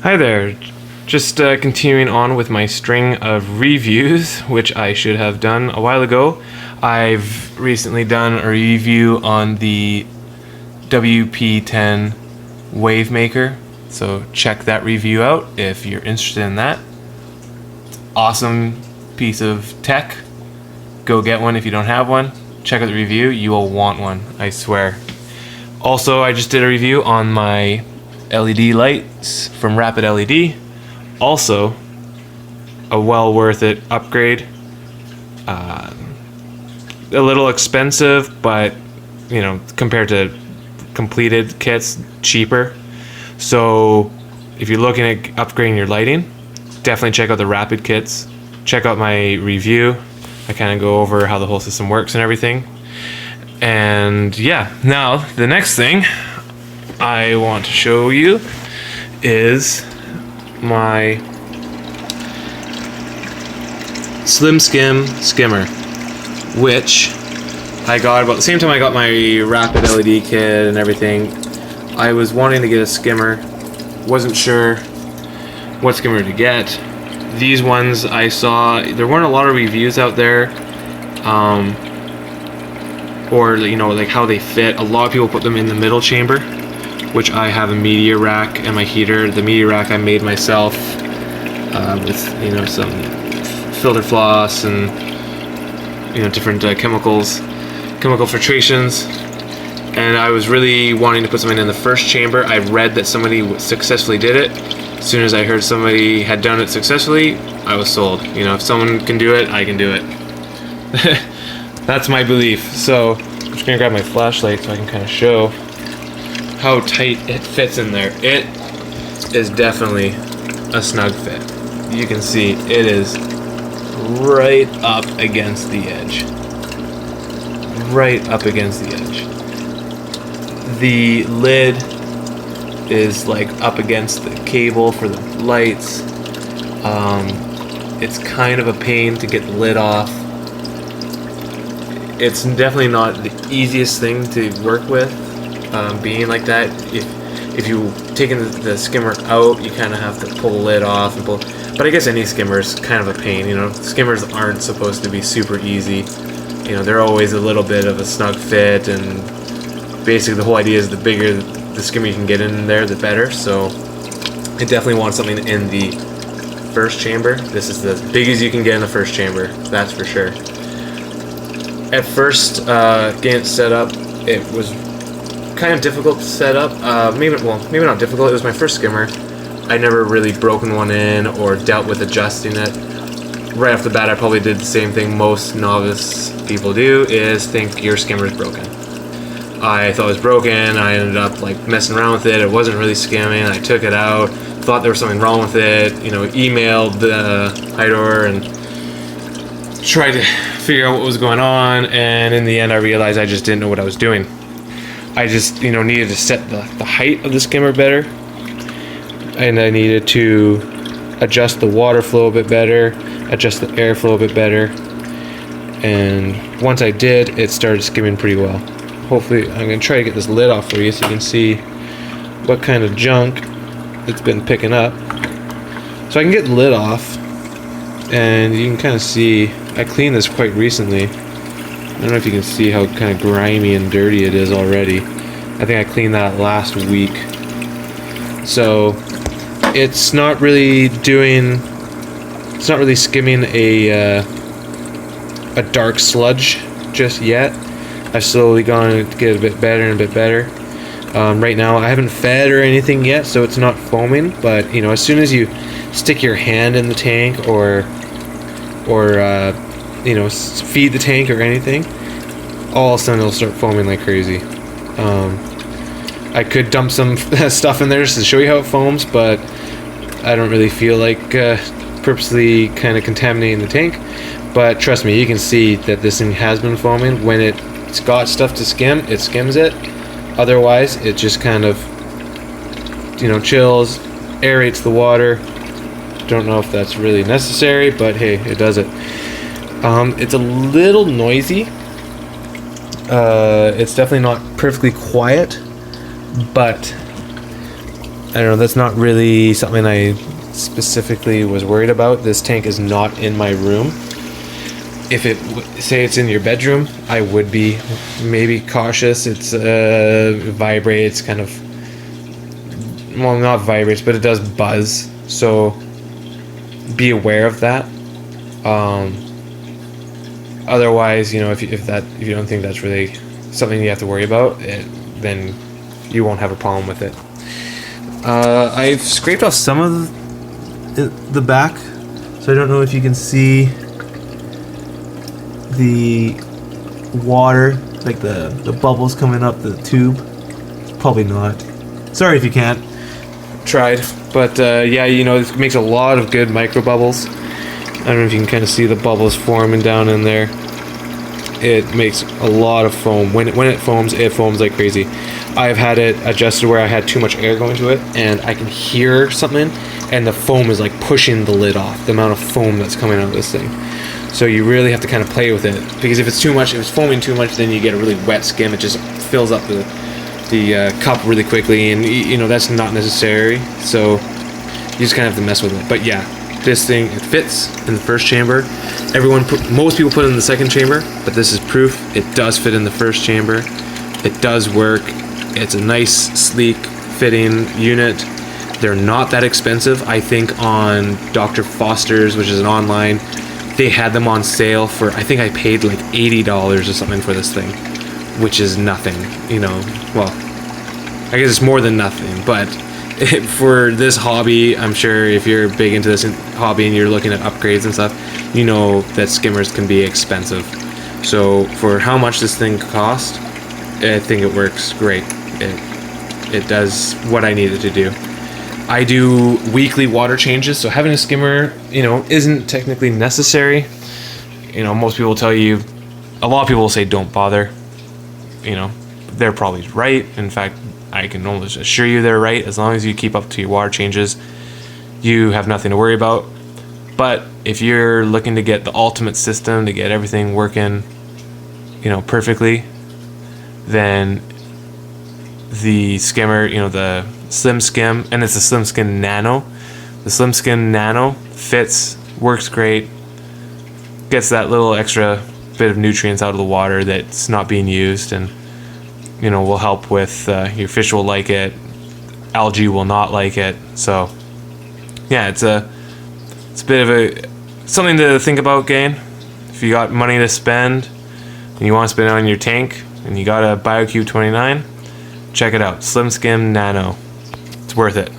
Hi there. Just continuing on with my string of reviews, which I should have done a while ago. I've recently done a review on the WP10 Wave Maker, so check that review out if you're interested in that. Awesome piece of tech. Go get one if you don't have one. Check out the review, you will want one, I swear. Also, I just did a review on my LED lights from Rapid LED. Also, a well worth it upgrade. A little expensive, but you know, compared to completed kits, cheaper. So if you're looking at upgrading your lighting, definitely check out the Rapid kits. Check out my review. I kind of go over how the whole system works and everything. And yeah, now the next thing I want to show you is my Slim Skim skimmer, which I got about the same time I got my Rapid LED kit and everything. I was wanting to get a skimmer, wasn't sure what skimmer to get. These ones I saw, there weren't a lot of reviews out there, or you know, like how they fit. A lot of people put them in the middle chamber, which I have a media rack and my heater. The media rack I made myself with, you know, some filter floss and, you know, different chemical filtrations. And I was really wanting to put something in the first chamber. I read that somebody successfully did it. As soon as I heard somebody had done it successfully, I was sold. You know, if someone can do it, I can do it. That's my belief. So I'm just gonna grab my flashlight so I can kind of show how tight it fits in there. It is definitely a snug fit. You can see it is right up against the edge. Right up against the edge. The lid is like up against the cable for the lights. It's kind of a pain to get the lid off. It's definitely not the easiest thing to work with. Being like that, if you taking the skimmer out, you kind of have to pull the lid off and pull. But I guess any skimmer is kind of a pain. You know, skimmers aren't supposed to be super easy. You know, they're always a little bit of a snug fit, and basically the whole idea is the bigger the skimmer you can get in there, the better. So I definitely want something in the first chamber. This is as big as you can get in the first chamber, that's for sure. At first, getting it set up, it was kind of difficult to set up. Maybe not difficult. It was my first skimmer. I never really broken one in or dealt with adjusting it. Right off the bat, I probably did the same thing most novice people do, is think your skimmer is broken. I thought it was broken. I ended up like messing around with it. It wasn't really skimming. I took it out. Thought there was something wrong with it. You know, emailed Hydor and tried to figure out what was going on. And in the end, I realized I just didn't know what I was doing. I just, you know, needed to set the height of the skimmer better, and I needed to adjust the water flow a bit better, adjust the airflow a bit better, and once I did, it started skimming pretty well. Hopefully, I'm going to try to get this lid off for you so you can see what kind of junk it's been picking up. So I can get the lid off, and you can kind of see, I cleaned this quite recently. I don't know if you can see how kind of grimy and dirty it is already. I think I cleaned that last week. So it's not really skimming a dark sludge just yet. I've slowly gone to get a bit better and a bit better. Right now I haven't fed or anything yet, so it's not foaming, but you know, as soon as you stick your hand in the tank or you know, feed the tank or anything, all of a sudden it'll start foaming like crazy. I could dump some stuff in there just to show you how it foams, but I don't really feel like purposely kind of contaminating the tank. But trust me, you can see that this thing has been foaming. When it's got stuff to skim, it skims it. Otherwise, it just kind of, you know, chills, aerates the water. Don't know if that's really necessary, but hey, it does it. It's a little noisy. It's definitely not perfectly quiet, but I don't know, that's not really something I specifically was worried about. This tank is not in my room. If it, say it's in your bedroom, I would be maybe cautious. It's vibrates, kind of, well, not vibrates, but it does buzz, so be aware of that. Otherwise, you know, if you don't think that's really something you have to worry about, then you won't have a problem with it. I've scraped off some of the back, so I don't know if you can see the water, like the bubbles coming up the tube. Probably not. Sorry if you can't. Tried, but yeah, you know, it makes a lot of good micro bubbles. I don't know if you can kind of see the bubbles forming down in there. It makes a lot of foam. When it foams like crazy. I've had it adjusted where I had too much air going to it, and I can hear something, and the foam is like pushing the lid off, the amount of foam that's coming out of this thing. So you really have to kind of play with it, because if it's too much, if it's foaming too much, then you get a really wet skim. It just fills up the cup really quickly, and you know, that's not necessary. So you just kind of have to mess with it. But yeah, this thing, it fits in the first chamber. Most people put it in the second chamber, but this is proof it does fit in the first chamber. It does work. It's a nice, sleek fitting unit. They're not that expensive. I think on Dr. Foster's, which is an online, they had them on sale for, I think I paid like $80 or something for this thing, which is nothing, you know. Well, I guess it's more than nothing, but for this hobby, I'm sure if you're big into this hobby and you're looking at upgrades and stuff, you know that skimmers can be expensive. So for how much this thing cost, I think it works great. It does what I need it to do. I do weekly water changes, so having a skimmer, you know, isn't technically necessary. You know, most people will tell you, a lot of people will say don't bother. You know, they're probably right. In fact, I can almost assure you they're right. As long as you keep up to your water changes, you have nothing to worry about. But if you're looking to get the ultimate system, to get everything working, you know, perfectly, then the skimmer, you know, the Slim Skim, and it's a Slim Skim Nano. The Slim Skim Nano fits, works great, gets that little extra bit of nutrients out of the water that's not being used, and you know, will help with your fish will like it, algae will not like it. So yeah, it's a bit of a something to think about, gang. If you got money to spend and you want to spend it on your tank and you got a Biocube 29, check it out, Slim Skim Nano. It's worth it.